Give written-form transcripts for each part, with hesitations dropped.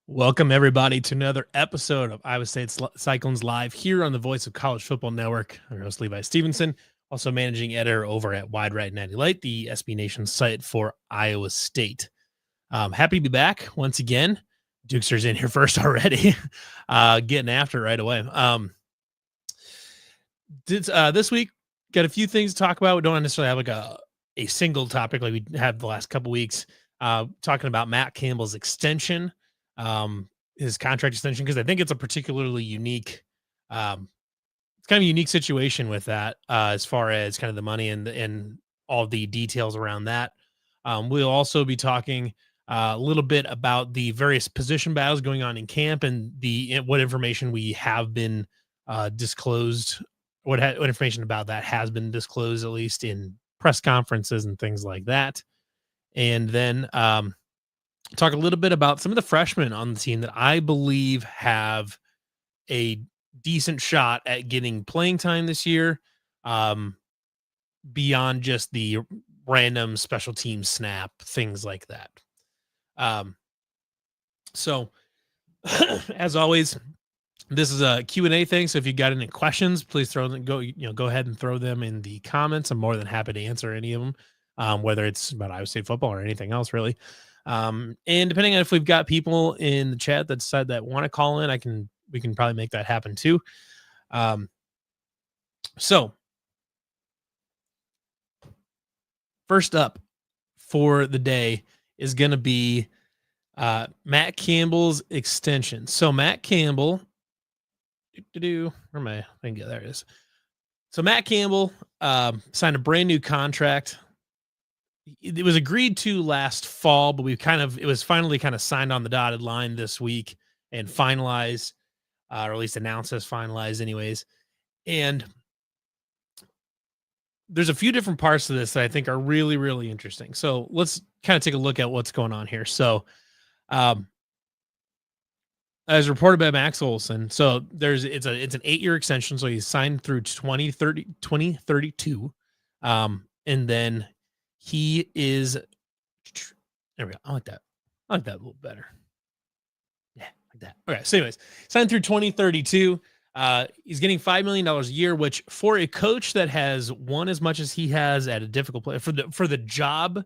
Welcome, everybody, to another episode of Iowa State Cyclones Live here on the Voice of College Football Network. I'm your host, Levi Stevenson, also managing editor over at Wide Right 90 Light, the SB Nation site for Iowa State. Happy to be back once again. Dukester's in here first already, getting after it right away. This week, got a few things to talk about. We don't necessarily have like a single topic like we had the last couple weeks. Talking about Matt Campbell's extension. His contract extension, because I think it's a particularly unique, it's kind of a unique situation with that, as far as kind of the money and all the details around that. We'll also be talking a little bit about the various position battles going on in camp and what information we have been disclosed, what information about that has been disclosed, at least in press conferences and things like that. And then talk a little bit about some of the freshmen on the team that I believe have a decent shot at getting playing time this year, beyond just the random special team snap, things like that. So as always, this is a Q&A thing. So if you got any questions, please go ahead and throw them in the comments. I'm more than happy to answer any of them, whether it's about Iowa State football or anything else, really. And depending on if we've got people in the chat that decide that want to call in, we can probably make that happen too. So first up for the day is going to be Matt Campbell's extension. So Matt Campbell, where am I? There it is. So Matt Campbell signed a brand new contract. It was agreed to last fall, but it was finally kind of signed on the dotted line this week and finalized, or at least announced as finalized anyways. And there's a few different parts to this that I think are really, really interesting. So let's kind of take a look at what's going on here. So, as reported by Max Olson, so it's an 8-year extension. So he's signed through 2032. And then he is, there we go. I like that a little better. Yeah, like that. Okay. So anyways, signed through 2032. He's getting $5 million a year, which for a coach that has won as much as he has at a difficult play for the job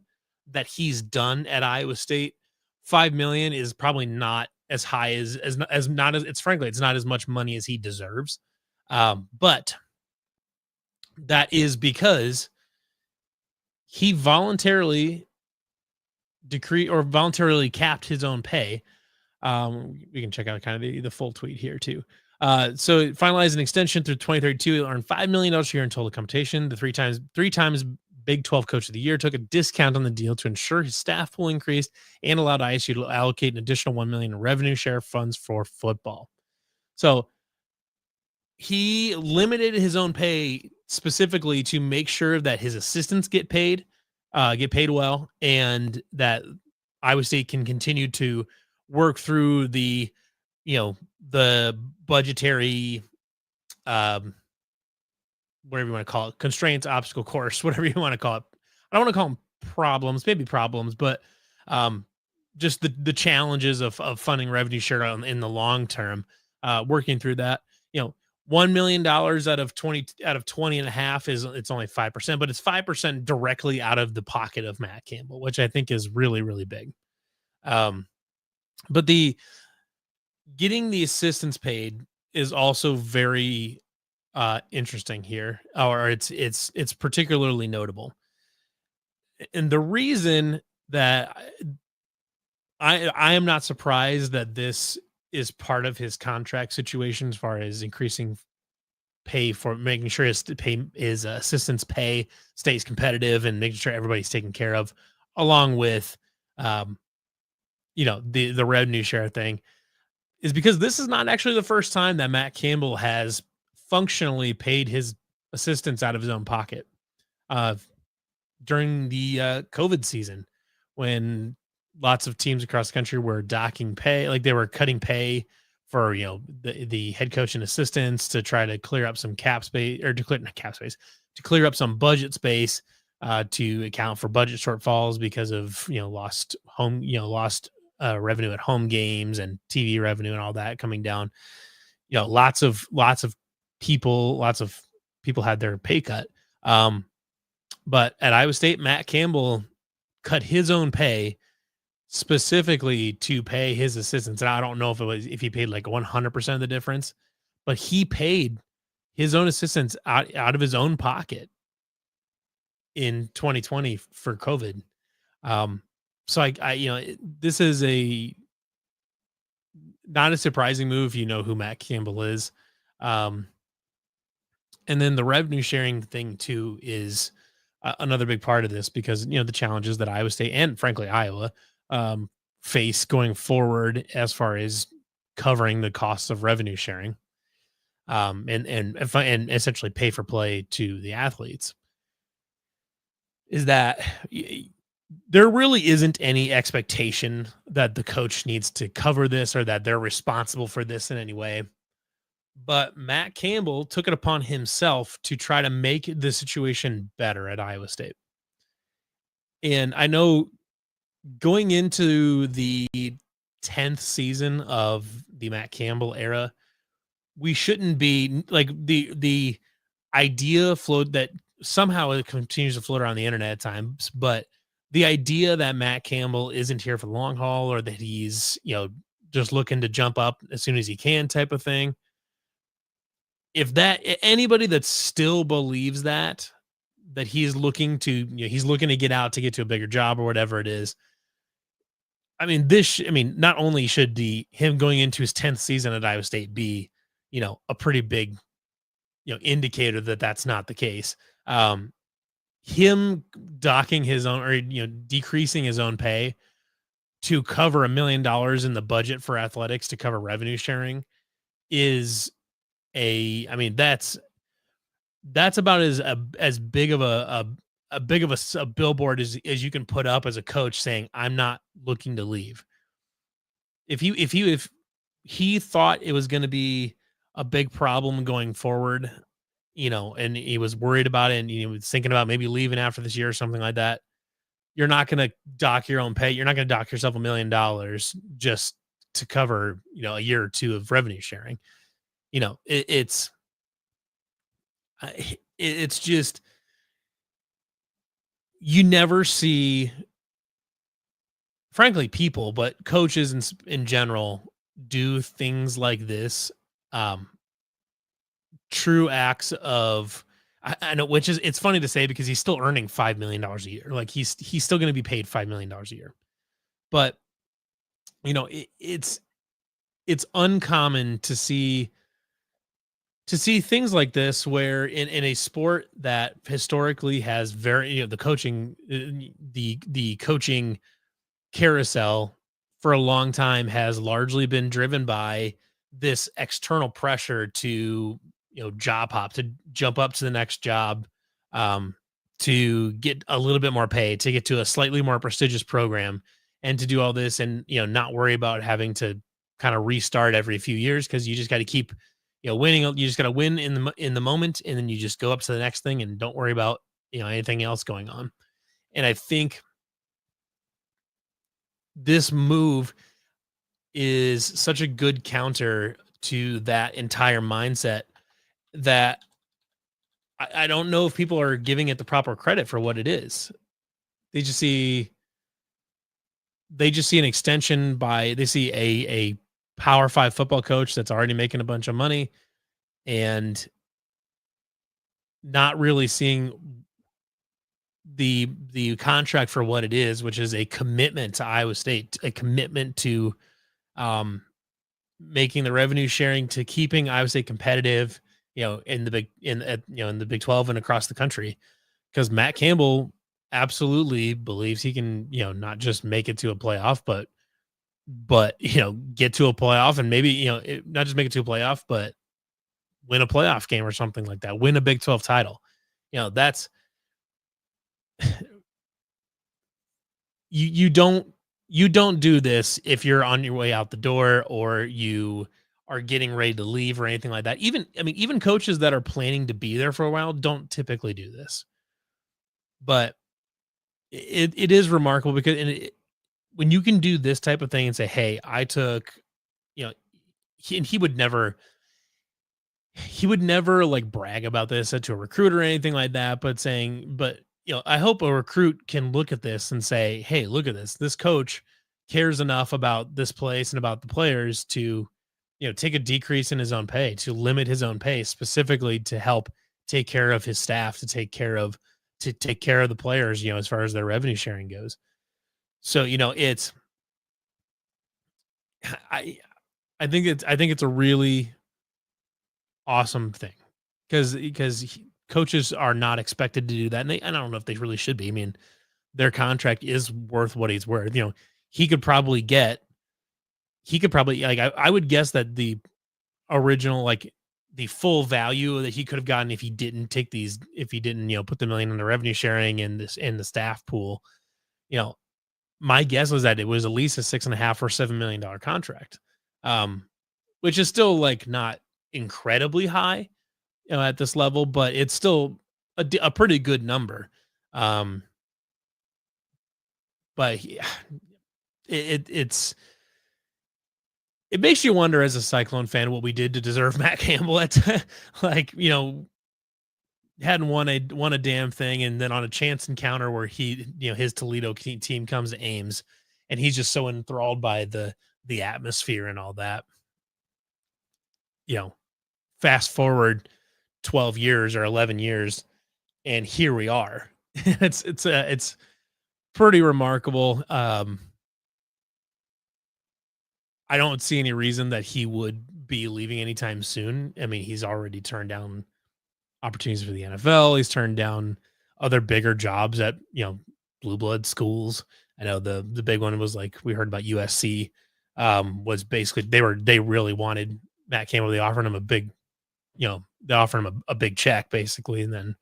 that he's done at Iowa State, $5 million is probably not as high it's not as much money as he deserves. But that is because he voluntarily capped his own pay. We can check out kind of the full tweet here too. So finalized an extension through 2032. He'll earn $5 million a year in total compensation. The three times Big 12 Coach of the Year took a discount on the deal to ensure his staff pool increased and allowed ISU to allocate an additional $1 million in revenue share funds for football. So he limited his own pay specifically to make sure that his assistants get paid well, and that Iowa State can continue to work through the budgetary, whatever you want to call it, constraints, obstacle course, whatever you want to call it. I don't want to call them problems, maybe problems, but just the challenges of funding revenue share in the long term, working through that. $1 million out of 20 and a half it's only 5%, but it's 5% directly out of the pocket of Matt Campbell, which I think is really, really big. But getting the assistants paid is also very interesting here, or it's particularly notable. And the reason that I am not surprised that this is part of his contract situation, as far as increasing pay, for making sure his assistants pay stays competitive and making sure everybody's taken care of, along with the revenue share thing, is because this is not actually the first time that Matt Campbell has functionally paid his assistants out of his own pocket. During the COVID season, when lots of teams across the country were docking pay, like they were cutting pay for the head coach and assistants to try to clear up some cap space, or to clear up some budget space, to account for budget shortfalls because of lost revenue at home games and TV revenue and all that coming down. Lots of people had their pay cut. Um, but at Iowa State, Matt Campbell cut his own pay specifically to pay his assistants. And I don't know if he paid like 100% of the difference, but he paid his own assistants out of his own pocket in 2020 for COVID. Um, so this is a not a surprising move. You know who Matt Campbell is. Um, and then the revenue sharing thing too is another big part of this because the challenges that Iowa State and frankly Iowa um, face going forward as far as covering the costs of revenue sharing and essentially pay for play to the athletes is that there really isn't any expectation that the coach needs to cover this or that they're responsible for this in any way. But Matt Campbell took it upon himself to try to make the situation better at Iowa State. And I know going into the 10th season of the Matt Campbell era, we shouldn't be like the idea float that somehow it continues to float around the internet at times, but the idea that Matt Campbell isn't here for the long haul or that he's, just looking to jump up as soon as he can type of thing. If that anybody that still believes that he's looking to, he's looking to get out to get to a bigger job or whatever it is. Not only should him going into his 10th season at Iowa State be, a pretty big, indicator that that's not the case. Him docking his own or, decreasing his own pay to cover $1 million in the budget for athletics to cover revenue sharing is that's about as big of a billboard as you can put up as a coach saying, I'm not looking to leave. If he thought it was going to be a big problem going forward, and he was worried about it and he was thinking about maybe leaving after this year or something like that, you're not going to dock your own pay. You're not going to dock yourself $1 million just to cover, a year or two of revenue sharing. It's just, you never see, frankly, people, but coaches in general do things like this. True acts of, I know, which is, it's funny to say because he's still earning $5 million a year. Like he's still going to be paid $5 million a year, but it's uncommon to see things like this where in a sport that historically has very, the coaching, the coaching carousel for a long time has largely been driven by this external pressure to, job hop, to jump up to the next job, to get a little bit more pay, to get to a slightly more prestigious program and to do all this and, not worry about having to kind of restart every few years. Cause you just got to keep, winning. You just got to win in the moment. And then you just go up to the next thing and don't worry about, anything else going on. And I think this move is such a good counter to that entire mindset that I don't know if people are giving it the proper credit for what it is. They just see an extension they see a Power 5 football coach that's already making a bunch of money and not really seeing the contract for what it is, which is a commitment to Iowa State, a commitment to making the revenue sharing, to keeping Iowa State competitive, in the Big 12 and across the country. Because Matt Campbell absolutely believes he can, not just make it to a playoff, but get to a playoff and maybe, not just make it to a playoff, but win a playoff game or something like that, win a Big 12 title. That's you don't do this if you're on your way out the door or you are getting ready to leave or anything like that. Even coaches that are planning to be there for a while don't typically do this. But it is remarkable because when you can do this type of thing and say, "Hey, I took," you know, he would never like brag about this to a recruiter or anything like that, but I hope a recruit can look at this and say, "Hey, look at this. This coach cares enough about this place and about the players to, take a decrease in his own pay, to limit his own pay specifically to help take care of his staff, to take care of the players, as far as their revenue sharing goes." So, it's I I think it's a really awesome thing because coaches are not expected to do that, and I don't know if they really should be. I mean, their contract is worth what he's worth. He could probably get he could probably like I would guess that the original like the full value that he could have gotten if he didn't put the million in the revenue sharing and this in the staff pool. You know, my guess was that it was at least a 6.5 or $7 million contract, um, which is still like not incredibly high, at this level, but it's still a pretty good number. Um, but it makes you wonder as a Cyclone fan what we did to deserve Matt Campbell. At like hadn't won a damn thing, and then on a chance encounter where his Toledo team comes to Ames, and he's just so enthralled by the atmosphere and all that. You know, fast forward 12 years or 11 years, and here we are. It's pretty remarkable. I don't see any reason that he would be leaving anytime soon. I mean, he's already turned down opportunities for the NFL. He's turned down other bigger jobs at, blue blood schools. I know the big one was like we heard about USC, was basically they really wanted Matt Campbell. They offered him they offered him a big check basically, and then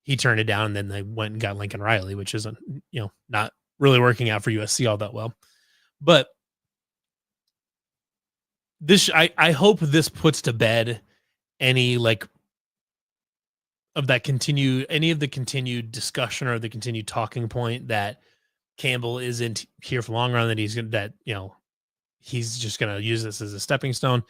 he turned it down, and then they went and got Lincoln Riley, which isn't, not really working out for USC all that well. But I hope this puts to bed any like any of the continued discussion or the continued talking point that Campbell isn't here for the long run, that he's just gonna use this as a stepping stone.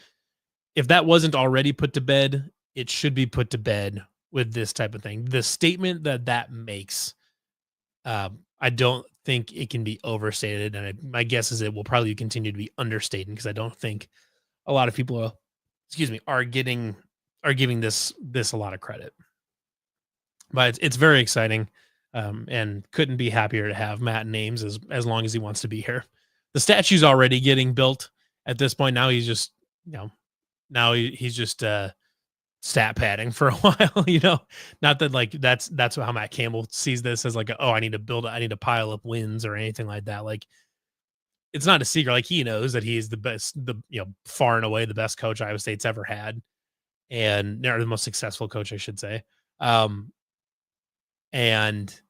If that wasn't already put to bed, it should be put to bed with this type of thing. The statement that makes, I don't think it can be overstated, and my guess is it will probably continue to be understated because I don't think a lot of people are giving this a lot of credit. But it's very exciting, and couldn't be happier to have Matt in Ames as long as he wants to be here. The statue's already getting built at this point. Now he's just he's just stat padding for a while. Not that like that's how Matt Campbell sees this as like I need to pile up wins or anything like that. Like, it's not a secret. Like, he knows that he's the best, far and away the best coach Iowa State's ever had, and they're the most successful coach, I should say. And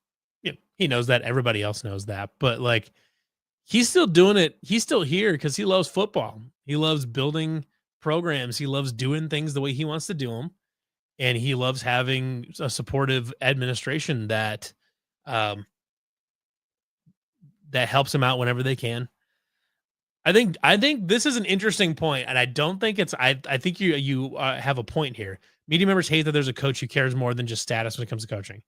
he knows that. Everybody else knows that, but like, he's still doing it. He's still here because he loves football. He loves building programs. He loves doing things the way he wants to do them, and he loves having a supportive administration that that helps him out whenever they can. I think this is an interesting point, and I don't think it's. I think you have a point here. Media members hate that there's a coach who cares more than just status when it comes to coaching.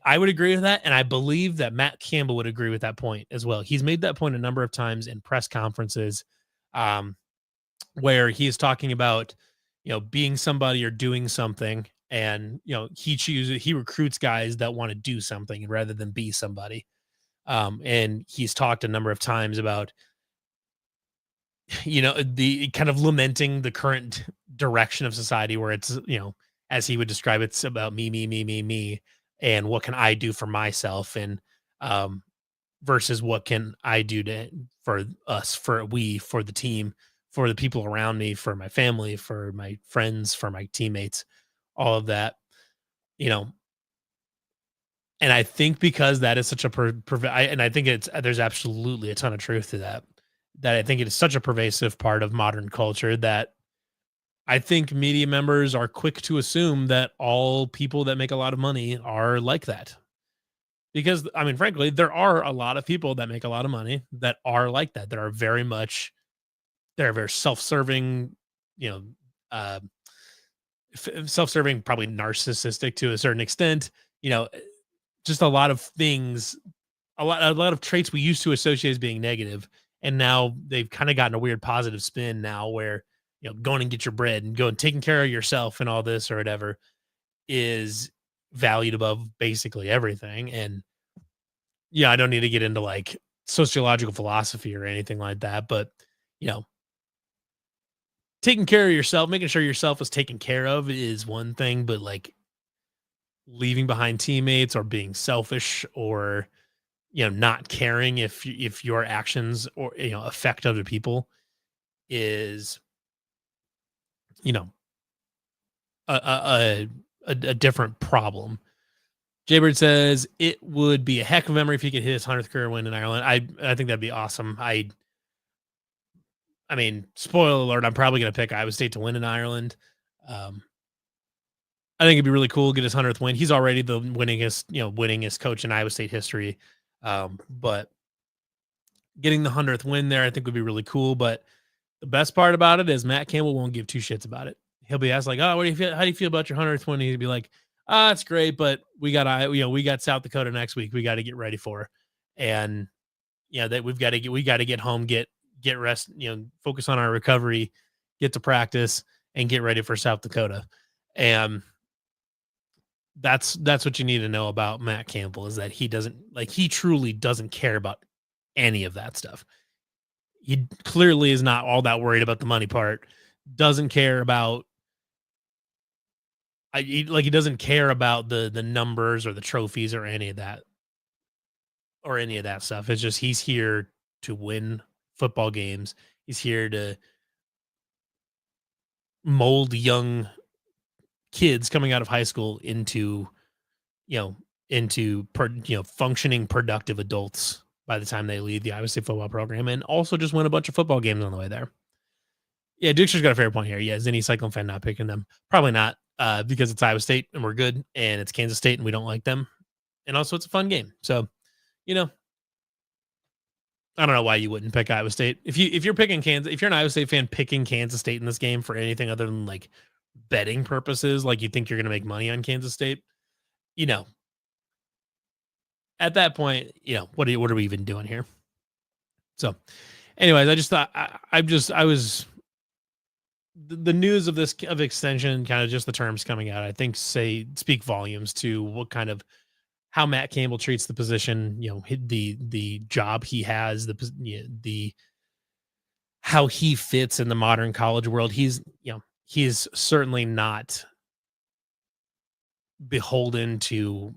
I would agree with that, and I believe that Matt Campbell would agree with that point as well. He's made that point a number of times in press conferences, where he is talking about being somebody or doing something, and he recruits guys that want to do something rather than be somebody. And he's talked a number of times about the kind of lamenting the current direction of society where it's, as he would describe it, it's about me, and what can I do for myself, and versus what can I do for us, for the team, for the people around me, for my family, for my friends, for my teammates, all of that, you know. And I think because that is such a and I think there's absolutely a ton of truth to that. That I think it is such a pervasive part of modern culture that I think media members are quick to assume that all people that make a lot of money are like that. because I mean, frankly, there are a lot of people that make a lot of money that are like that, that are very much they're very self-serving, you know, uh, self-serving, probably narcissistic to a certain extent. You know, just a lot of things, a lot of traits we used to associate as being negative, and now they've kind of gotten a weird positive spin now, where going and get your bread and going taking care of yourself and all this or whatever is valued above basically everything. And yeah, I don't need to get into like sociological philosophy or anything like that, but you know, taking care of yourself, making sure yourself is taken care of is one thing, but like leaving behind teammates or being selfish or not caring if your actions or affect other people is you know a different problem. Jaybird says it would be a heck of a memory if he could hit his 100th career win in Ireland. I think that'd be awesome. I mean, spoiler alert, I'm probably going to pick Iowa State to win in Ireland. Um, I think it'd be really cool to get his 100th win. He's already the winningest coach in Iowa State history. But getting the 100th win there, I think would be really cool. But the best part about it is Matt Campbell won't give two shits about it. He'll be asked like, "Oh, what do you feel? How do you feel about your 100th win?" He'd be like, "Ah, it's great, but we got South Dakota next week. We got to get ready for, and that we got to get home, get rest, focus on our recovery, get to practice, and get ready for South Dakota." And that's what you need to know about Matt Campbell, is that he truly doesn't care about any of that stuff. He clearly is not all that worried about the money part. Doesn't care about he doesn't care about the numbers or the trophies or any of that stuff. It's just he's here to win football games. He's here to mold young kids coming out of high school into functioning productive adults by the time they leave the Iowa State football program, and also just win a bunch of football games on the way there. Yeah, Dixer's got a fair point here. Yeah, is any Cyclone fan not picking them? Probably not, because it's Iowa State and we're good, and it's Kansas State and we don't like them, and also it's a fun game. So, you know, I don't know why you wouldn't pick Iowa State if you're picking Kansas. If you're an Iowa State fan picking Kansas State in this game for anything other than like betting purposes, like you think you're going to make money on Kansas State, at that point, what are we even doing here? So, anyways, I just thought I was the news of extension, kind of just the terms coming out, I think speak volumes to what kind of how Matt Campbell treats the position, the job he has, the how he fits in the modern college world. He's certainly not beholden to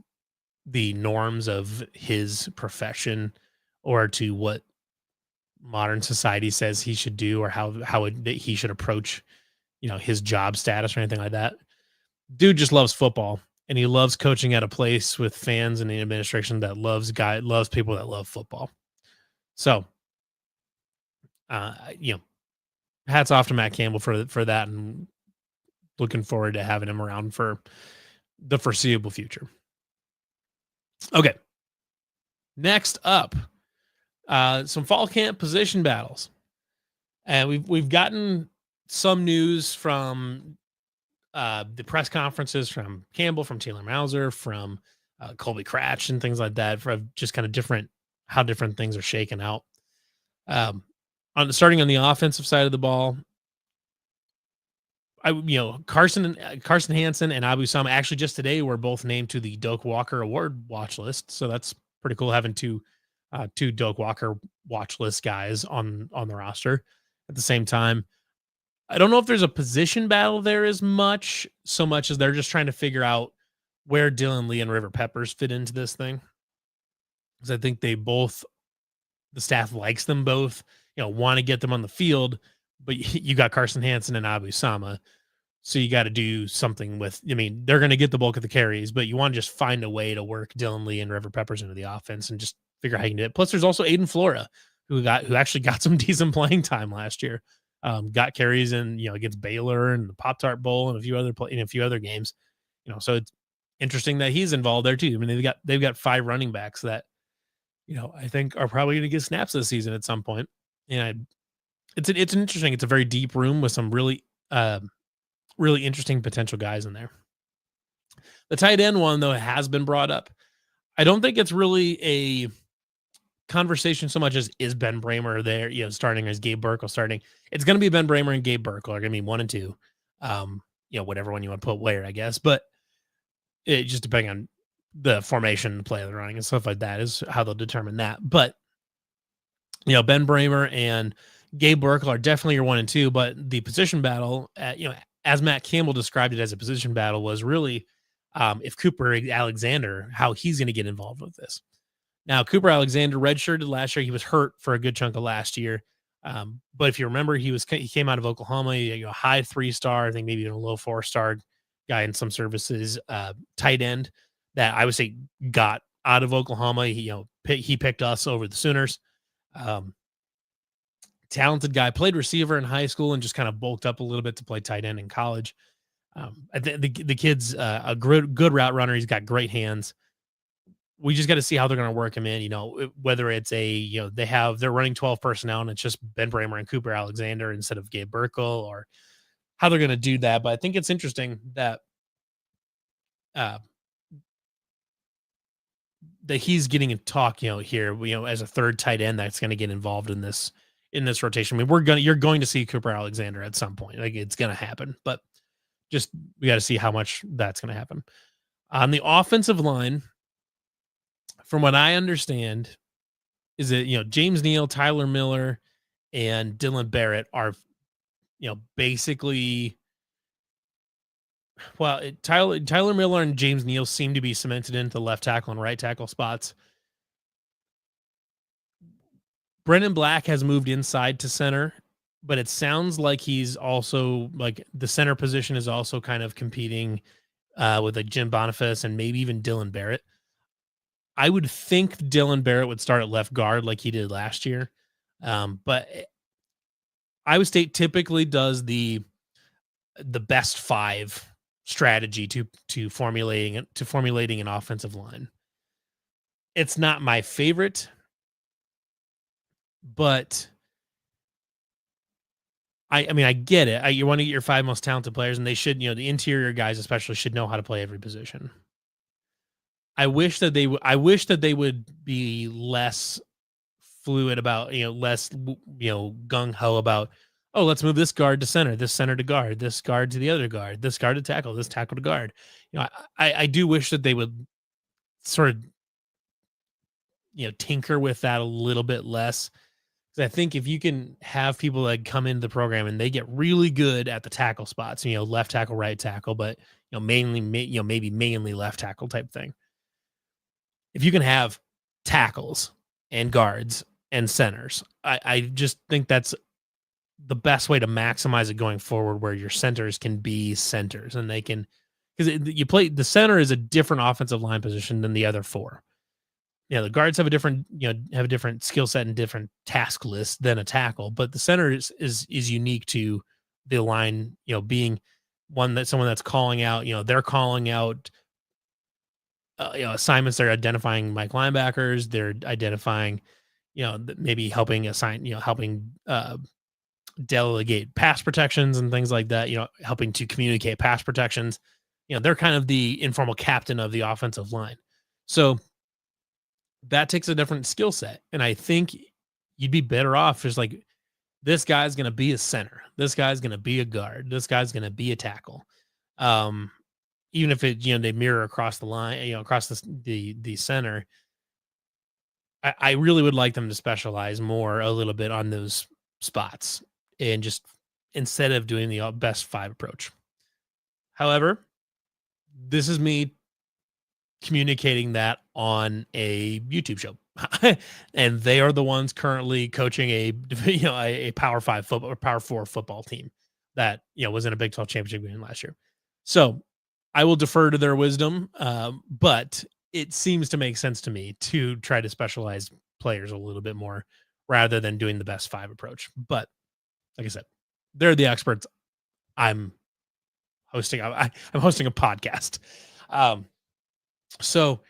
the norms of his profession or to what modern society says he should do, or he should approach, his job status or anything like that. Dude just loves football, and he loves coaching at a place with fans and the administration that loves people that love football. So, hats off to Matt Campbell for that, and looking forward to having him around for the foreseeable future. Okay. Next up, some fall camp position battles. And we've gotten some news from the press conferences from Campbell, from Taylor Mauser, from Colby Cratch, and things like that, for just kind of how different things are shaking out. Starting on the offensive side of the ball, Carson Hansen and Abu Sama actually just today were both named to the Doak Walker Award watch list. So that's pretty cool, having two Doak Walker watch list guys on the roster at the same time. I don't know if there's a position battle there so much as they're just trying to figure out where Dylan Lee and River Peppers fit into this thing. Because I think the staff likes them both, want to get them on the field, but you got Carson Hansen and Abu Sama. So you got to do something they're going to get the bulk of the carries, but you want to just find a way to work Dylan Lee and River Peppers into the offense and just figure out how you can do it. Plus there's also Aiden Flora, who actually got some decent playing time last year. Got carries in, against Baylor and the Pop-Tart Bowl and a few other games, so interesting that he's involved there too. I mean, they've got 5 running backs that, I think are probably going to get snaps this season at some point. And it's an interesting, it's a very deep room with some really interesting potential guys in there. The tight end one though has been brought up. I don't think it's really a conversation so much as is Ben Bramer there, starting as Gabe Burkle starting. It's going to be Ben Bramer and Gabe Burkle are going to be 1 and 2. Whatever one you want to put where, I guess, but it just depending on the formation, the play of the running and stuff like that is how they'll determine that. But Ben Bramer and Gabe Burkle are definitely your 1 and 2, but the position battle, as Matt Campbell described it as a position battle, was really if Cooper Alexander, how he's going to get involved with this. Now, Cooper Alexander redshirted last year. He was hurt for a good chunk of last year. But if you remember, he came out of Oklahoma, a high 3-star, I think maybe even a low 4-star guy in some services, tight end that I would say got out of Oklahoma. He picked us over the Sooners. Talented guy, played receiver in high school and just kind of bulked up a little bit to play tight end in college. The kid's a good route runner. He's got great hands. We just got to see how they're going to work him in, whether it's they're running 12 personnel and it's just Ben Bramer and Cooper Alexander instead of Gabe Burkle, or how they're going to do that. But I think it's interesting that that he's getting a talk, here, as a third tight end that's going to get involved in this rotation. I mean, you're going to see Cooper Alexander at some point. Like, it's going to happen, but just, we got to see how much that's going to happen. On the offensive line, from what I understand, is that, James Neal, Tyler Miller, and Dylan Barrett are, basically, well, Tyler Miller and James Neal seem to be cemented into the left tackle and right tackle spots. Brendan Black has moved inside to center, but it sounds like he's also, like, the center position is also kind of competing with like Jim Boniface and maybe even Dylan Barrett. I would think Dylan Barrett would start at left guard like he did last year. But Iowa State typically does the best 5 strategy to formulating an offensive line. It's not my favorite, but I mean, I get it. You want to get your 5 most talented players, and they should, the interior guys especially should know how to play every position. I wish that they would be less fluid about, less, gung ho about, oh, let's move this guard to center, this center to guard, this guard to the other guard, this guard to tackle, this tackle to guard. I do wish that they would sort of, tinker with that a little bit less. Because I think if you can have people that come into the program and they get really good at the tackle spots, left tackle, right tackle, but, maybe mainly left tackle type thing. If you can have tackles and guards and centers, I just think that's the best way to maximize it going forward, where your centers can be centers and they can, because the center is a different offensive line position than the other 4. The guards have a different skill set and different task list than a tackle, but the center is unique to the line, being someone that's calling out, they're calling out assignments. They're identifying Mike linebackers. They're identifying, maybe helping assign, helping delegate pass protections and things like that, helping to communicate pass protections. They're kind of the informal captain of the offensive line. So that takes a different skill set. And I think you'd be better off just like, this guy's going to be a center. This guy's going to be a guard. This guy's going to be a tackle. Even if it, they mirror across the line, across the center, I really would like them to specialize more a little bit on those spots, and just instead of doing the best 5 approach. However, this is me communicating that on a YouTube show, and they are the ones currently coaching a Power 5 football or Power 4 football team that was in a Big 12 championship game last year. So I will defer to their wisdom, but it seems to make sense to me to try to specialize players a little bit more rather than doing the best 5 approach. But like I said, they're the experts. I'm hosting a podcast. So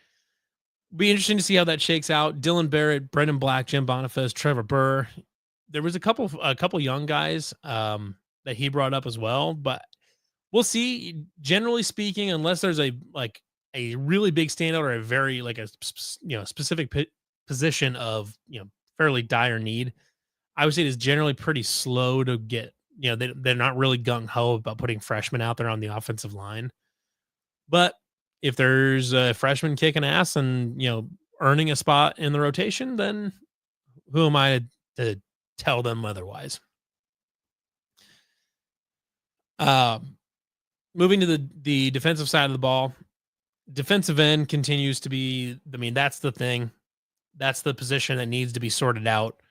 be interesting to see how that shakes out. Dylan Barrett, Brendan Black, Jim Boniface, Trevor Burr. There was a couple young guys that he brought up as well, but we'll see. Generally speaking, unless there's a really big standout or a very like specific position of fairly dire need, I would say it is generally pretty slow to get. They're not really gung ho about putting freshmen out there on the offensive line. But if there's a freshman kicking ass and earning a spot in the rotation, then who am I to tell them otherwise? Um, Moving to the defensive side of the ball, defensive end continues to be. I mean, that's the thing. That's the position that needs to be sorted out.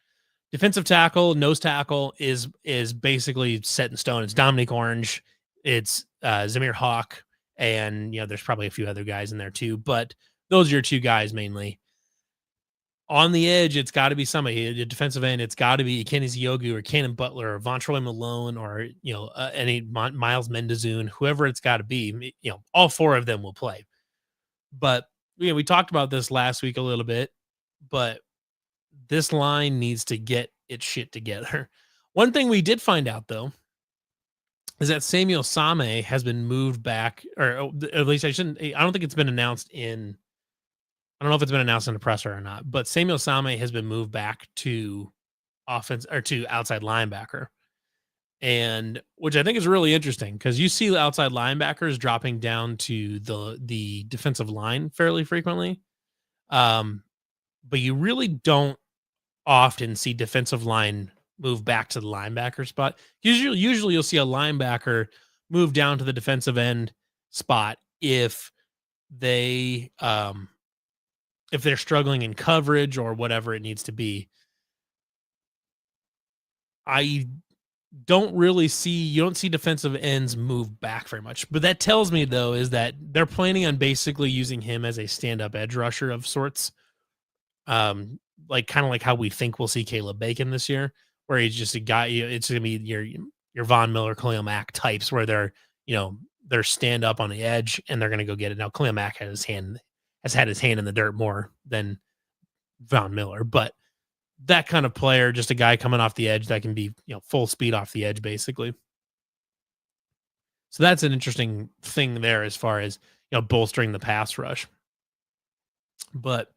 Defensive tackle, nose tackle is basically set in stone. It's Dominique Orange, it's Zamir Hawk, and there's probably a few other guys in there too. But those are your two guys mainly. On the edge, it's got to be somebody. A defensive end, it's got to be Kenny Yogu or Cannon Butler or Vontroy Malone or any Miles Mendezoon, whoever it's got to be. All four of them will play. But we talked about this last week a little bit, but this line needs to get its shit together. One thing we did find out though is that Samuel Same has been moved back, or at least I don't think it's been announced in. I don't know if it's been announced in the presser or not, but Samuel Same has been moved back to offense or to outside linebacker, and which I think is really interesting because you see outside linebackers dropping down to the defensive line fairly frequently, um, but you really don't often see defensive line move back to the linebacker spot. Usually you'll see a linebacker move down to the defensive end spot they if they're struggling in coverage or whatever it needs to be. I don't really see you don't see defensive ends move back very much. But that tells me though is that they're planning on basically using him as a stand-up edge rusher of sorts. Like kind of like how we think we'll see Caleb Bacon this year, where he's just a guy. It's gonna be your Von Miller, Khalil Mack types, where they're stand up on the edge and they're gonna go get it. Now Khalil Mack has had his hand in the dirt more than Von Miller, but that kind of player, just a guy coming off the edge that can be full speed off the edge, basically. So that's an interesting thing there as far as bolstering the pass rush. But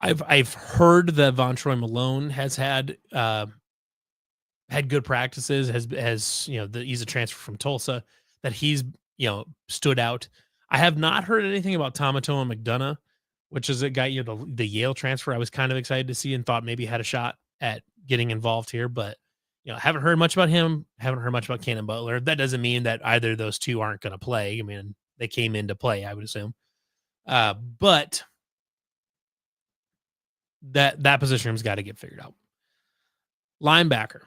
I've heard that Vontroy Malone has had good practices, he's a transfer from Tulsa, that he's stood out. I have not heard anything about Tomatoa McDonough, which is a guy, the Yale transfer. I was kind of excited to see and thought maybe had a shot at getting involved here, but haven't heard much about him. Haven't heard much about Cannon Butler. That doesn't mean that either of those two aren't going to play. I mean, they came into play, I would assume. But that position room's got to get figured out. Linebacker.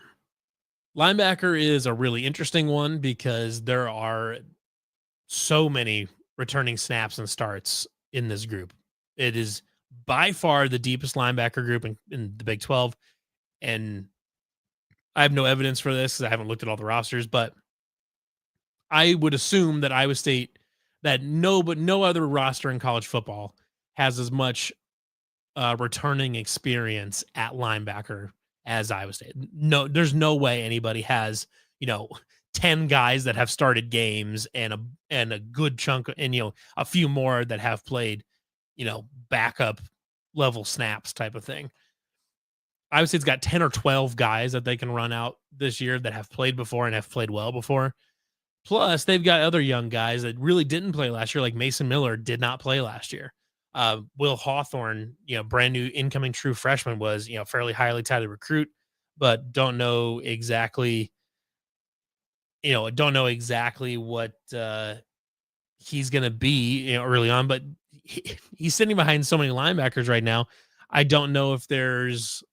Linebacker is a really interesting one because there are so many returning snaps and starts in this group. It is by far the deepest linebacker group in the Big 12. And I have no evidence for this because I haven't looked at all the rosters, but I would assume that Iowa State, that no other roster in college football has as much returning experience at linebacker as Iowa State. No, there's no way anybody has, 10 guys that have started games and a good chunk and a few more that have played, backup level snaps type of thing. Iowa State's got 10 or 12 guys that they can run out this year that have played before and have played well before. Plus, they've got other young guys that really didn't play last year, like Mason Miller did not play last year. Will Hawthorne, brand new incoming true freshman, was, fairly highly touted recruit, but don't know exactly what he's going to be early on. But he's sitting behind so many linebackers right now. I don't know if there's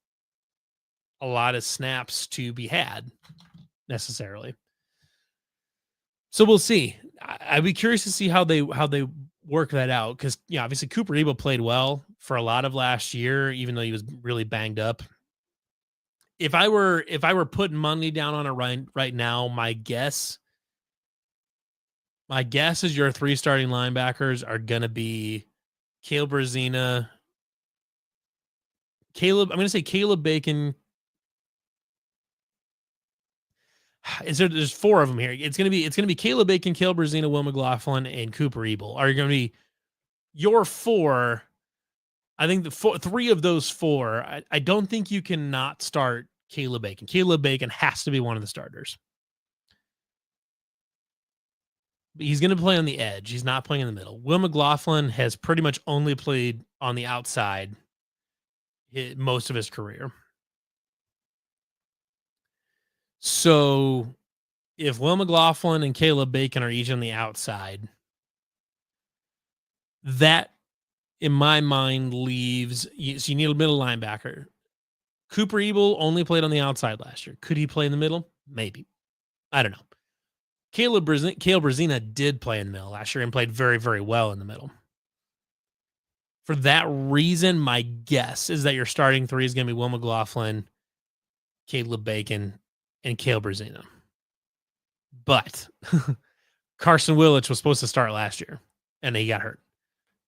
a lot of snaps to be had necessarily. So we'll see. I'd be curious to see how they work that out because obviously Cooper Ebel played well for a lot of last year, even though he was really banged up. If I were putting money down on it right now, my guess My guess is your 3 starting linebackers are gonna be Caleb Brazina, I'm gonna say Caleb Bacon. There's 4 of them here. It's gonna be Caleb Bacon, Caleb Brazina, Will McLaughlin, and Cooper Ebel are gonna be your 4. I think 3 of those 4, I don't think you can not start Caleb Bacon. Caleb Bacon has to be one of the starters. He's going to play on the edge. He's not playing in the middle. Will McLaughlin has pretty much only played on the outside most of his career. So if Will McLaughlin and Caleb Bacon are each on the outside, that in my mind leaves so you need a middle linebacker. Cooper Ebel only played on the outside last year. Could he play in the middle? Maybe. I don't know. Caleb Brazina did play in the middle last year and played very, very well in the middle. For that reason, my guess is that your starting 3 is going to be Will McLaughlin, Caleb Bacon, and Caleb Brazina. But Carson Willich was supposed to start last year, and he got hurt.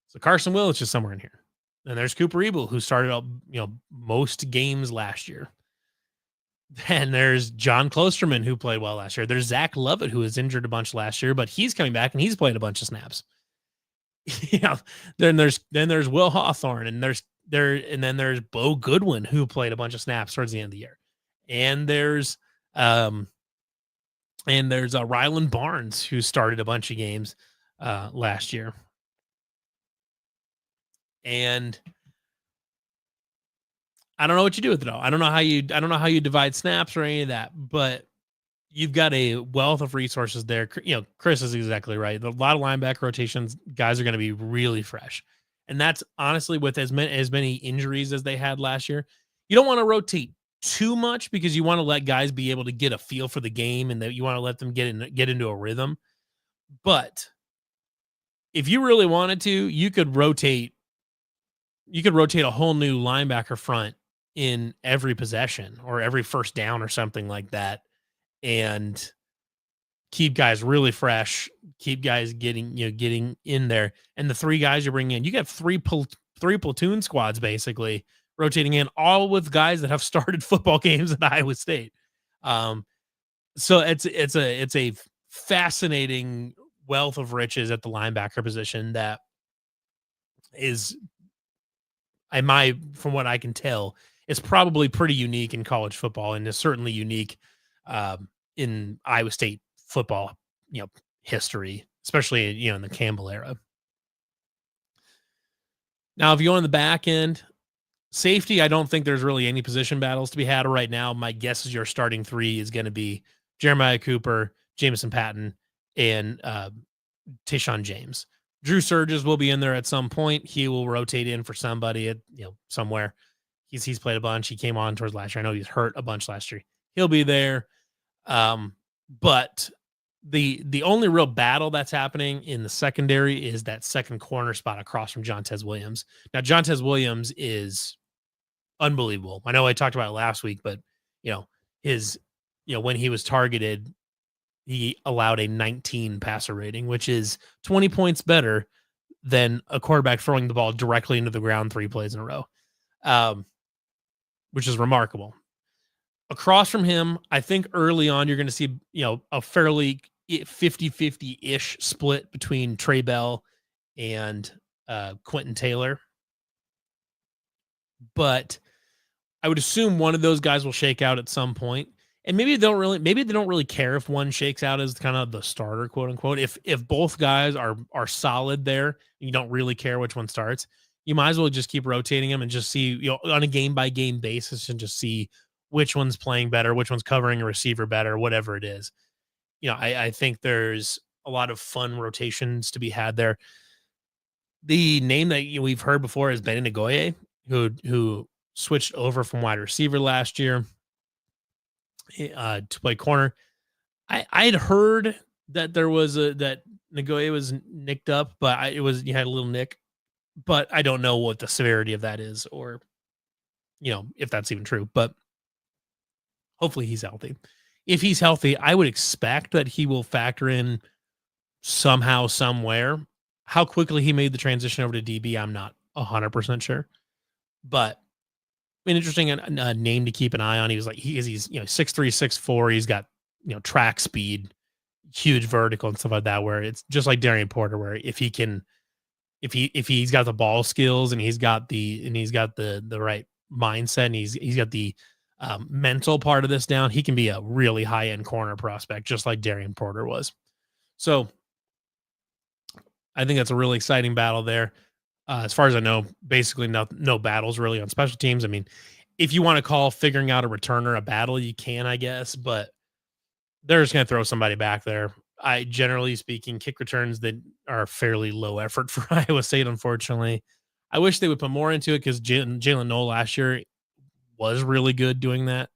So Carson Willich is somewhere in here. And there's Cooper Ebel, who started up, most games last year. Then there's John Klosterman, who played well last year. There's Zach Lovett, who was injured a bunch last year, but he's coming back and he's played a bunch of snaps. Then there's Will Hawthorne, and there's Bo Goodwin, who played a bunch of snaps towards the end of the year. And there's Ryland Barnes, who started a bunch of games last year. And I don't know what you do with it all. I don't know how you divide snaps or any of that, but you've got a wealth of resources there. Chris is exactly right. A lot of linebacker rotations, guys are going to be really fresh. And that's honestly with as many injuries as they had last year. You don't want to rotate too much because you want to let guys be able to get a feel for the game and that you want to let them get into a rhythm. But if you really wanted to, you could rotate a whole new linebacker front in every possession or every first down or something like that, and keep guys really fresh, keep guys getting in there. And the 3 guys you're bringing in, you got 3 platoon squads basically rotating in, all with guys that have started football games at Iowa State. So it's a fascinating wealth of riches at the linebacker position that is, from what I can tell, it's probably pretty unique in college football, and is certainly unique in Iowa State football, history, especially in the Campbell era. Now, if you go on the back end, safety, I don't think there's really any position battles to be had right now. My guess is your starting 3 is going to be Jeremiah Cooper, Jamison Patton, and Tayshaun James. Drew Surges will be in there at some point. He will rotate in for somebody at somewhere. He's played a bunch. He came on towards last year. I know he's hurt a bunch last year. He'll be there. But the only real battle that's happening in the secondary is that second corner spot across from Jontez Williams. Now, Jontez Williams is unbelievable. I know I talked about it last week, but when he was targeted, he allowed a 19 passer rating, which is 20 points better than a quarterback throwing the ball directly into the ground 3 plays in a row, which is remarkable. Across from him, I think early on you're going to see a fairly 50-50-ish split between Trey Bell and Quentin Taylor. But I would assume one of those guys will shake out at some point. And maybe they don't really care if one shakes out as kind of the starter, quote unquote. If both guys are solid there, you don't really care which one starts. You might as well just keep rotating them and just see, on a game by game basis, and just see which one's playing better, which one's covering a receiver better, whatever it is. I think there's a lot of fun rotations to be had there. The name that we've heard before is Benny Nagoye, who switched over from wide receiver last year to play corner. I'd heard that that Nagoye was nicked up, but he had a little nick, but I don't know what the severity of that is, or if that's even true. But hopefully he's healthy. If he's healthy, I would expect that he will factor in somehow, somewhere. How quickly he made the transition over to DB, I'm not 100% sure, but an interesting name to keep an eye on. He was like he's 6'3", 6'4". He's got track speed, huge vertical and stuff like that. Where it's just like Darian Porter, where if he's got the ball skills and he's got the right mindset and he's got the mental part of this down, he can be a really high end corner prospect, just like Darian Porter was. So I think that's a really exciting battle there. As far as I know, basically no battles really on special teams. I mean, if you want to call figuring out a returner a battle, you can, I guess, but they're just going to throw somebody back there. I generally speaking, kick returns that are fairly low effort for Iowa State, unfortunately. I wish they would put more into it because Jalen Noel last year was really good doing that.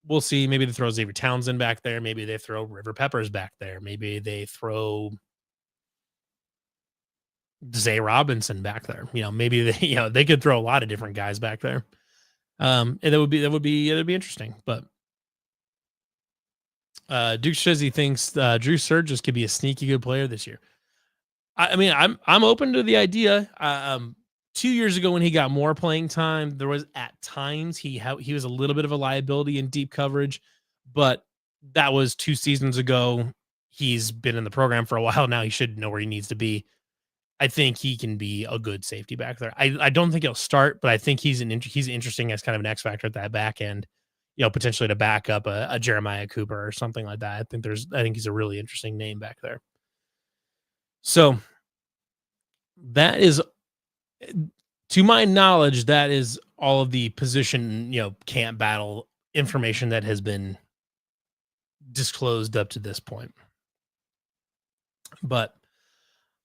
We'll see. Maybe they throw Xavier Townsend back there. Maybe they throw River Peppers back there. Maybe they throw Zay Robinson back there. Maybe they could throw a lot of different guys back there. And that'd be interesting. But Duke says he thinks Drew Sturgis could be a sneaky good player this year. I mean, I'm open to the idea. 2 years ago when he got more playing time, there was at times he was a little bit of a liability in deep coverage, but that was 2 seasons ago. He's been in the program for a while now. He should know where he needs to be. I think he can be a good safety back there. I don't think he'll start, but I think he's interesting as kind of an X factor at that back end, potentially to back up a Jeremiah Cooper or something like that. I think he's a really interesting name back there. So that is, to my knowledge, that is all of the position, camp battle information that has been disclosed up to this point. But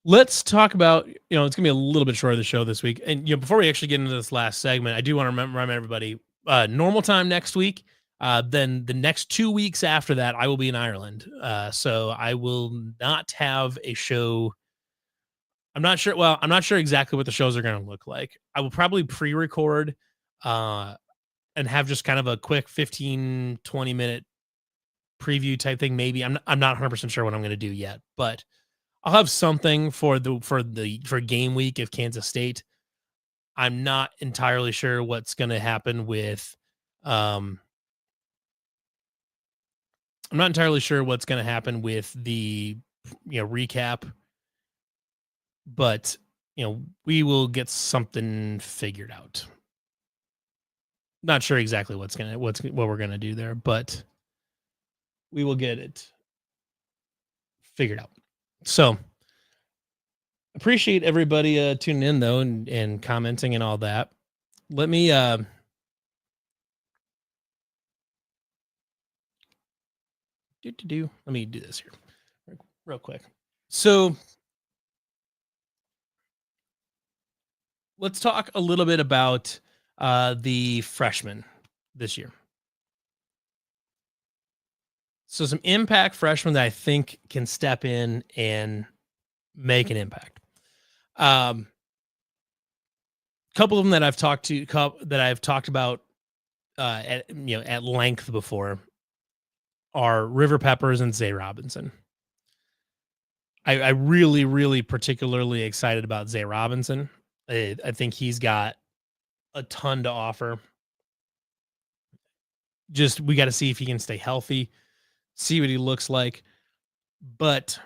let's talk about, it's going to be a little bit shorter of the show this week. And, before we actually get into this last segment, I do want to remind everybody, normal time next week. Then the next 2 weeks after that, I will be in Ireland. So I will not have a show. I'm not sure. Well, I'm not sure exactly what the shows are going to look like. I will probably pre-record and have just kind of a quick 15, 20-minute preview type thing. Maybe I'm not 100% sure what I'm going to do yet, but I'll have something for game week of Kansas State. I'm not entirely sure what's going to happen with I'm not entirely sure what's going to happen with the recap, but we will get something figured out. Not sure exactly what we're going to do there, but we will get it figured out. So appreciate everybody tuning in though and commenting and all that. Let me let me do this here real quick. So let's talk a little bit about the freshmen this year. So some impact freshmen that I think can step in and make an impact. Couple of them that I've talked about at length before are River Peppers and Zay Robinson. I really, really particularly excited about Zay Robinson. I think he's got a ton to offer. Just we got to see if he can stay healthy, see what he looks like. But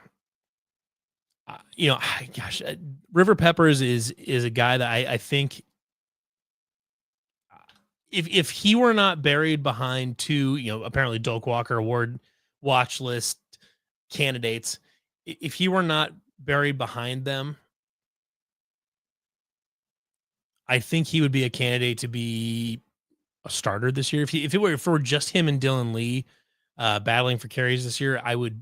River Peppers is a guy that I think if he were not buried behind two, apparently Doak Walker Award watch list candidates, if he were not buried behind them, I think he would be a candidate to be a starter this year. If it were just him and Dylan Lee battling for carries this year, I would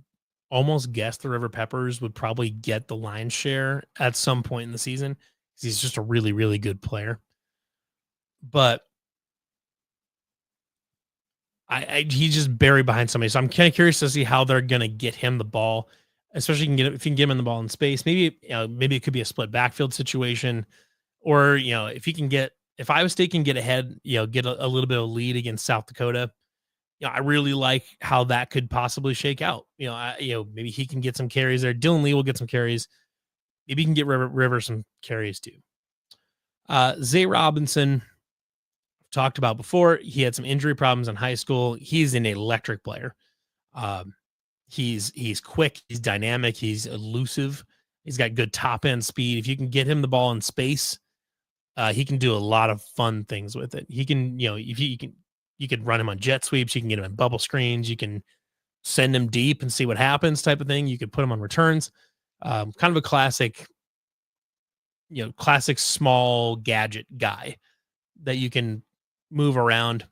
almost guess the River Peppers would probably get the lion's share at some point in the season because he's just a really, really good player. But he's just buried behind somebody. So I'm kind of curious to see how they're going to get him the ball, especially if you can get him the ball in space. Maybe it could be a split backfield situation, or if Iowa State can get ahead, get a little bit of lead against South Dakota, I really like how that could possibly shake out. Maybe he can get some carries there. Dylan Lee will get some carries. Maybe he can get River some carries too. Zay Robinson, talked about before. He had some injury problems in high school. He's an electric player. Um, he's quick. He's dynamic. He's elusive. He's got good top end speed. If you can get him the ball in space, he can do a lot of fun things with it. He can, if you could run him on jet sweeps. You can get him in bubble screens. You can send him deep and see what happens type of thing. You could put him on returns. Kind of a classic, classic small gadget guy that you can move around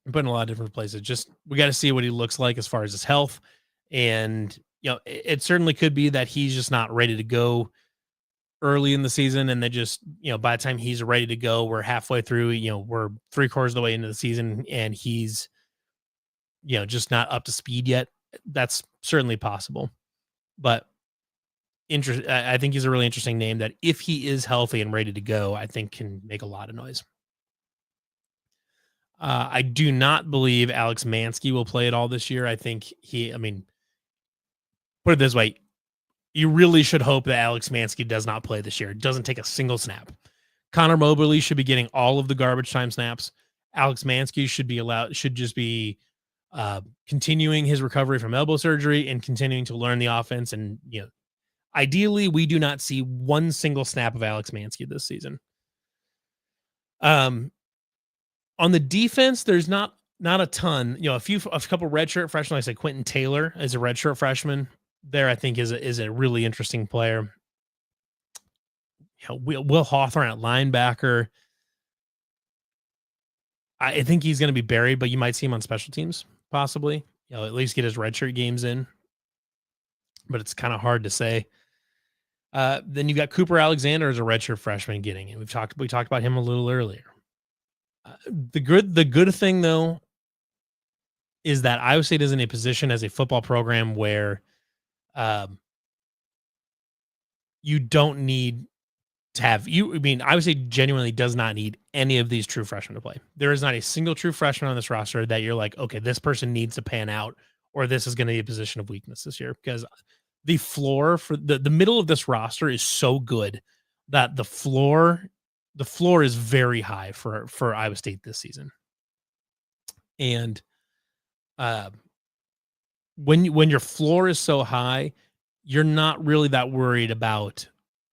and put in a lot of different places. Just we got to see what he looks like as far as his health. And, it certainly could be that he's just not ready to go early in the season. And they just, by the time he's ready to go, we're halfway through, we're 3/4 of the way into the season and he's, just not up to speed yet. That's certainly possible. But I think he's a really interesting name that if he is healthy and ready to go, I think can make a lot of noise. I do not believe Alex Mansky will play at all this year. I think put it this way, you really should hope that Alex Mansky does not play this year. It doesn't take a single snap. Connor Moberly should be getting all of the garbage time snaps. Alex Mansky should just be continuing his recovery from elbow surgery and continuing to learn the offense. And, ideally, we do not see one single snap of Alex Mansky this season. On the defense, there's not a ton. A couple redshirt freshmen. Like I said, Quentin Taylor is a redshirt freshman. There, I think is a really interesting player. Will Hawthorne at linebacker. I think he's going to be buried, but you might see him on special teams, possibly. At least get his redshirt games in. But it's kind of hard to say. Then you've got Cooper Alexander as a redshirt freshman getting it. We talked about him a little earlier. The good thing though is that Iowa State is in a position as a football program where you don't need to have Iowa State genuinely does not need any of these true freshmen to play. There is not a single true freshman on this roster that you're like, okay, this person needs to pan out or this is going to be a position of weakness this year, because the floor for the middle of this roster is so good that the floor is very high for Iowa State this season. And when your floor is so high, you're not really that worried about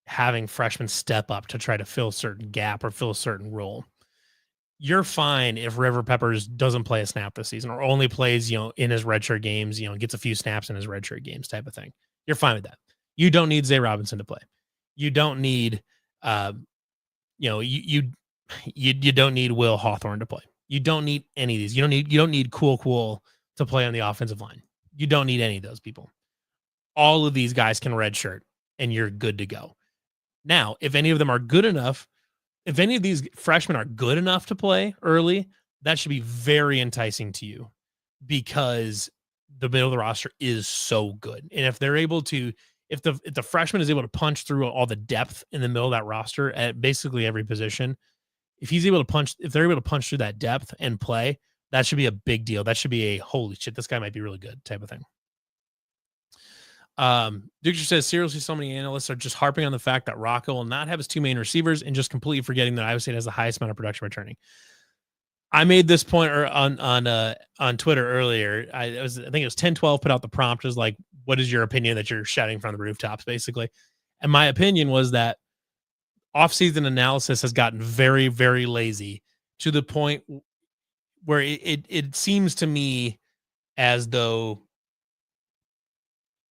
having freshmen step up to try to fill a certain gap or fill a certain role. You're fine if River Peppers doesn't play a snap this season or only plays, in his redshirt games, gets a few snaps in his redshirt games type of thing. You're fine with that. You don't need Zay Robinson to play. You don't need, you don't need Will Hawthorne to play. You don't need any of these. You don't need Cool to play on the offensive line. You don't need any of those people. All of these guys can redshirt and you're good to go. Now, if any of them are good enough, if any of these freshmen are good enough to play early, that should be very enticing to you because the middle of the roster is so good. And if they're able to, if the freshman is able to punch through all the depth in the middle of that roster at basically every position, if they're able to punch through that depth and play, that should be a big deal. That should be a holy shit, this guy might be really good type of thing. Dixer says, seriously, so many analysts are just harping on the fact that Rocco will not have his two main receivers and just completely forgetting that Iowa State has the highest amount of production returning. I made this point on Twitter earlier. I think it was 1012 put out the prompt as like, what is your opinion that you're shouting from the rooftops, basically? And my opinion was that offseason analysis has gotten very, very lazy to the point where it seems to me as though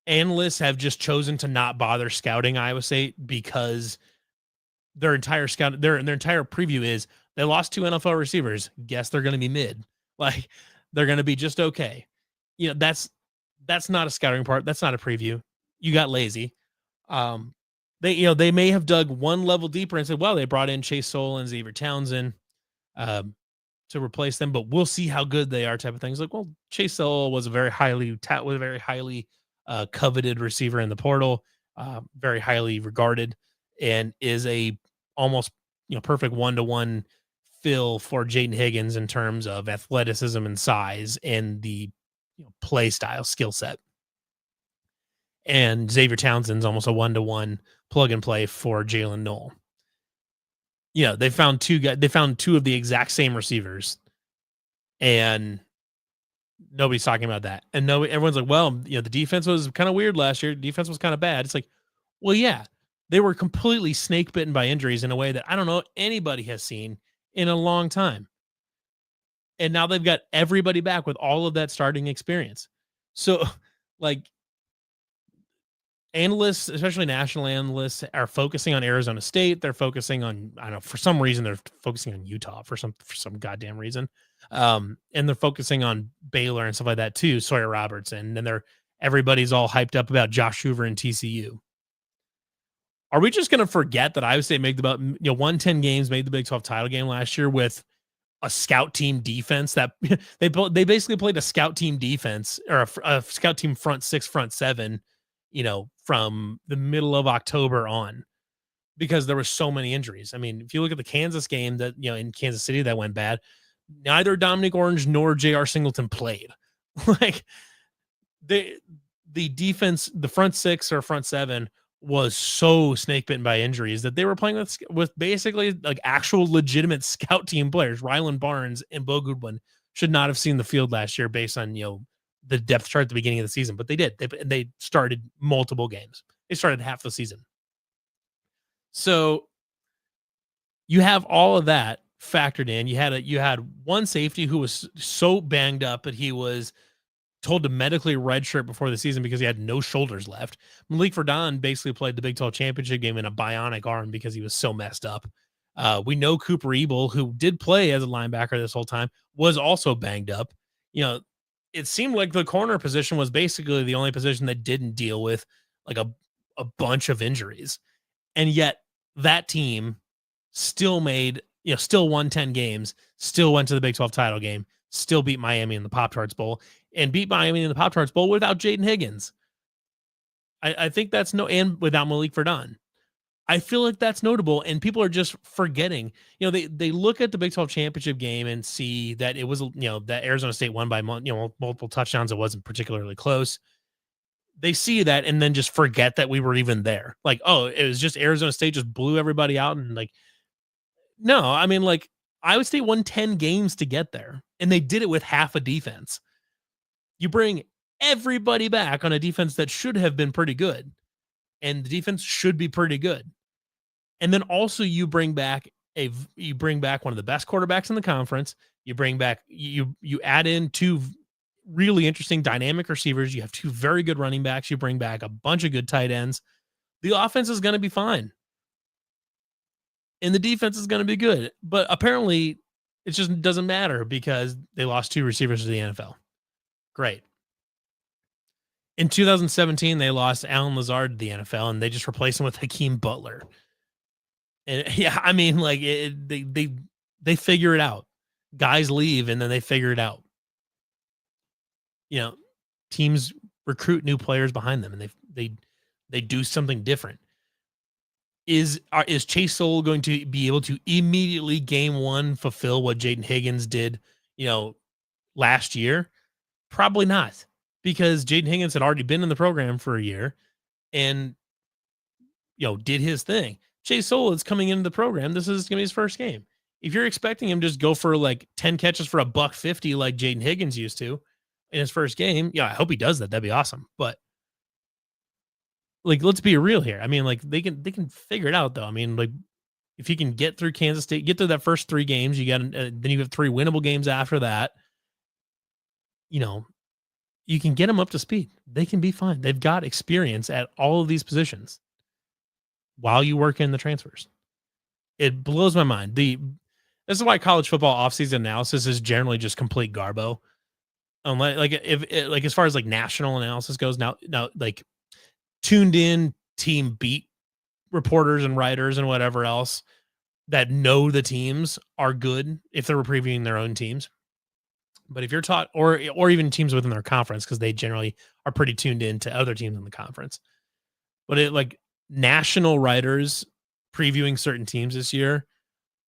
analysts have just chosen to not bother scouting Iowa State because their entire preview is they lost two NFL receivers. Guess they're going to be mid. Like they're going to be just okay. That's not a scouting part. That's not a preview. You got lazy. They may have dug one level deeper and said, well, they brought in Chase Soul and Xavier Townsend to replace them, but we'll see how good they are type of things. Like, well, Chase Soul was a very highly coveted receiver in the portal, very highly regarded, and is a almost perfect 1-to-1 fill for Jaden Higgins in terms of athleticism and size and the play style skill set. And Xavier Townsend's almost a 1-to-1 plug and play for Jalen Knoll. They found two of the exact same receivers, and nobody's talking about that. And everyone's like, well, the defense was kind of weird last year. Defense was kind of bad. It's like, well, yeah, they were completely snake bitten by injuries in a way that I don't know anybody has seen in a long time. And now they've got everybody back with all of that starting experience. So, like, analysts, especially national analysts, are focusing on Arizona State. They're focusing on, I don't know, for some reason, they're focusing on Utah for some goddamn reason. And they're focusing on Baylor and stuff like that too, Sawyer Robertson. And everybody's all hyped up about Josh Hoover and TCU. Are we just going to forget that Iowa State won 10 games, made the Big 12 title game last year with a scout team defense that they basically played a scout team defense or a scout team front six, front seven, from the middle of October on, because there were so many injuries. I mean, if you look at the Kansas game that, in Kansas City that went bad, neither Dominic Orange nor J.R. Singleton played. Like, the defense, the front six or front seven was so snake bitten by injuries that they were playing with basically like actual legitimate scout team players. Ryland Barnes and Bo Goodwin should not have seen the field last year based on, the depth chart at the beginning of the season, but they did. They started multiple games. They started half the season. So you have all of that factored in. You had one safety who was so banged up that he was told to medically redshirt before the season because he had no shoulders left. Malik Verdon basically played the Big 12 championship game in a bionic arm because he was so messed up. We know Cooper Ebel, who did play as a linebacker this whole time, was also banged up. It seemed like the corner position was basically the only position that didn't deal with like a bunch of injuries. And yet that team still still won 10 games, still went to the Big 12 title game, still beat Miami in the Pop-Tarts Bowl, and beat Miami in the Pop-Tarts Bowl without Jaden Higgins. I think that's and without Malik Verdon. I feel like that's notable, and people are just forgetting. They look at the Big 12 championship game and see that it was, that Arizona State won by multiple touchdowns. It wasn't particularly close. They see that and then just forget that we were even there. Like, oh, it was just Arizona State just blew everybody out, and like, no, I mean, like, Iowa State won 10 games to get there, and they did it with half a defense. You bring everybody back on a defense that should have been pretty good, and the defense should be pretty good. And then also you bring back one of the best quarterbacks in the conference. You add in two really interesting dynamic receivers. You have two very good running backs. You bring back a bunch of good tight ends. The offense is going to be fine. And the defense is going to be good. But apparently it just doesn't matter because they lost two receivers to the NFL. Great. In 2017, they lost Alan Lazard to the NFL, and they just replaced him with Hakeem Butler. And yeah, I mean, like, they figure it out. Guys leave, and then they figure it out. Teams recruit new players behind them, and they do something different. Is Chase Sowell going to be able to immediately game one fulfill what Jaden Higgins did, last year? Probably not, because Jaden Higgins had already been in the program for a year and, did his thing. Chase Sowell is coming into the program. This is going to be his first game. If you're expecting him to just go for like 10 catches for $150 like Jaden Higgins used to in his first game, I hope he does that. That'd be awesome. But like, let's be real here. I mean, like, they can figure it out though. I mean, like, if you can get through Kansas State, get through that first 3 games, then you have 3 winnable games after that. You can get them up to speed. They can be fine. They've got experience at all of these positions while you work in the transfers. It blows my mind. This is why college football offseason analysis is generally just complete garbo. Like, as far as like national analysis goes, now like tuned in team beat reporters and writers and whatever else that know the teams are good if they were previewing their own teams. But if you're taught, or even teams within their conference, because they generally are pretty tuned in to other teams in the conference. But like national writers previewing certain teams this year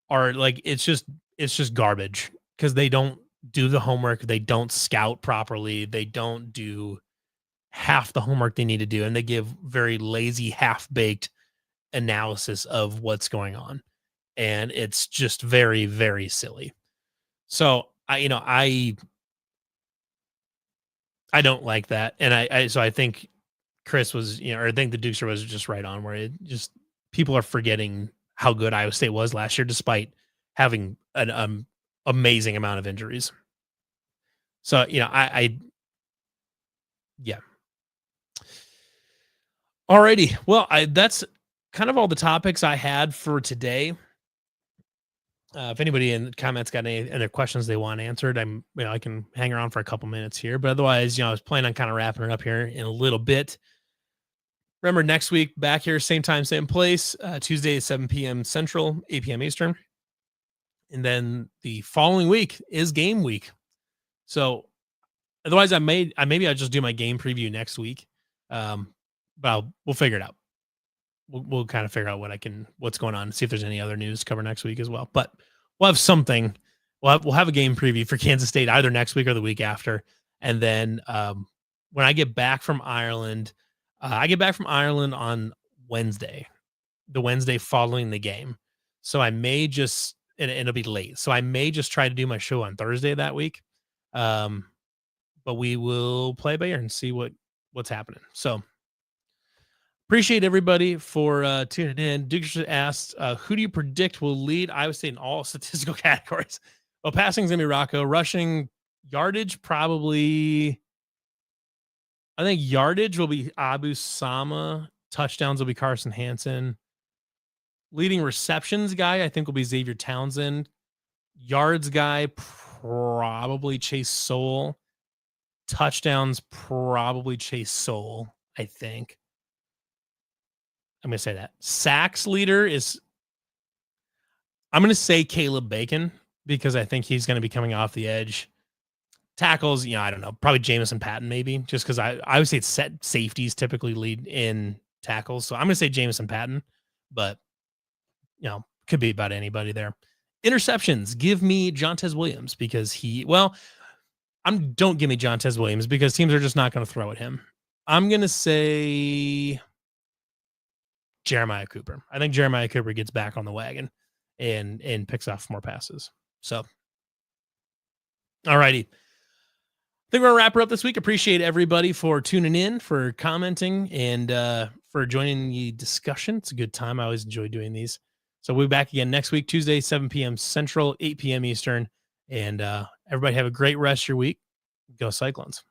are like, it's just it's just garbage because they don't do the homework. They don't scout properly. They don't do half the homework they need to do. And they give very lazy, half baked analysis of what's going on. And it's just very, very silly. So I don't like that. And so I think Chris was, or I think the Dukester was just right on where it just people are forgetting how good Iowa State was last year, despite having an amazing amount of injuries. So, yeah. Alrighty. Well, that's kind of all the topics I had for today. If anybody in the comments got any other questions they want answered, I can hang around for a couple minutes here. But otherwise, I was planning on kind of wrapping it up here in a little bit. Remember, next week back here, same time, same place. Tuesday, 7 p.m. Central, 8 p.m. Eastern, and then the following week is game week. So, otherwise, maybe I'll just do my game preview next week. But we'll figure it out. We'll kind of figure out what's going on, see if there's any other news to cover next week as well. But we'll have something. We'll have a game preview for Kansas State either next week or the week after. And then when I get back from Ireland, I get back from Ireland on Wednesday, the Wednesday following the game. So I may just, and it'll be late. So I may just try to do my show on Thursday that week. But we will play by ear and see what's happening. So appreciate everybody for tuning in. Duke asked, who do you predict will lead Iowa State in all statistical categories? Well, passing is going to be Rocco. Rushing yardage, probably. I think yardage will be Abu Sama. Touchdowns will be Carson Hansen. Leading receptions guy, I think, will be Xavier Townsend. Yards guy, probably Chase Soul. Touchdowns, probably Chase Soul, I think. I'm going to say that. Sacks leader is, I'm going to say Caleb Bacon because I think he's going to be coming off the edge. Tackles, I don't know, probably Jamison Patton maybe, just because I would say set safeties typically lead in tackles. So I'm going to say Jamison Patton, but, could be about anybody there. Interceptions, give me Jontez Williams because don't give me Jontez Williams because teams are just not going to throw at him. I'm going to say Jeremiah Cooper. I think Jeremiah Cooper gets back on the wagon and picks off more passes. So, all righty. I think we're going to wrap her up this week. Appreciate everybody for tuning in, for commenting, and for joining the discussion. It's a good time. I always enjoy doing these. So we'll be back again next week, Tuesday, 7 p.m. Central, 8 p.m. Eastern. And everybody have a great rest of your week. Go Cyclones.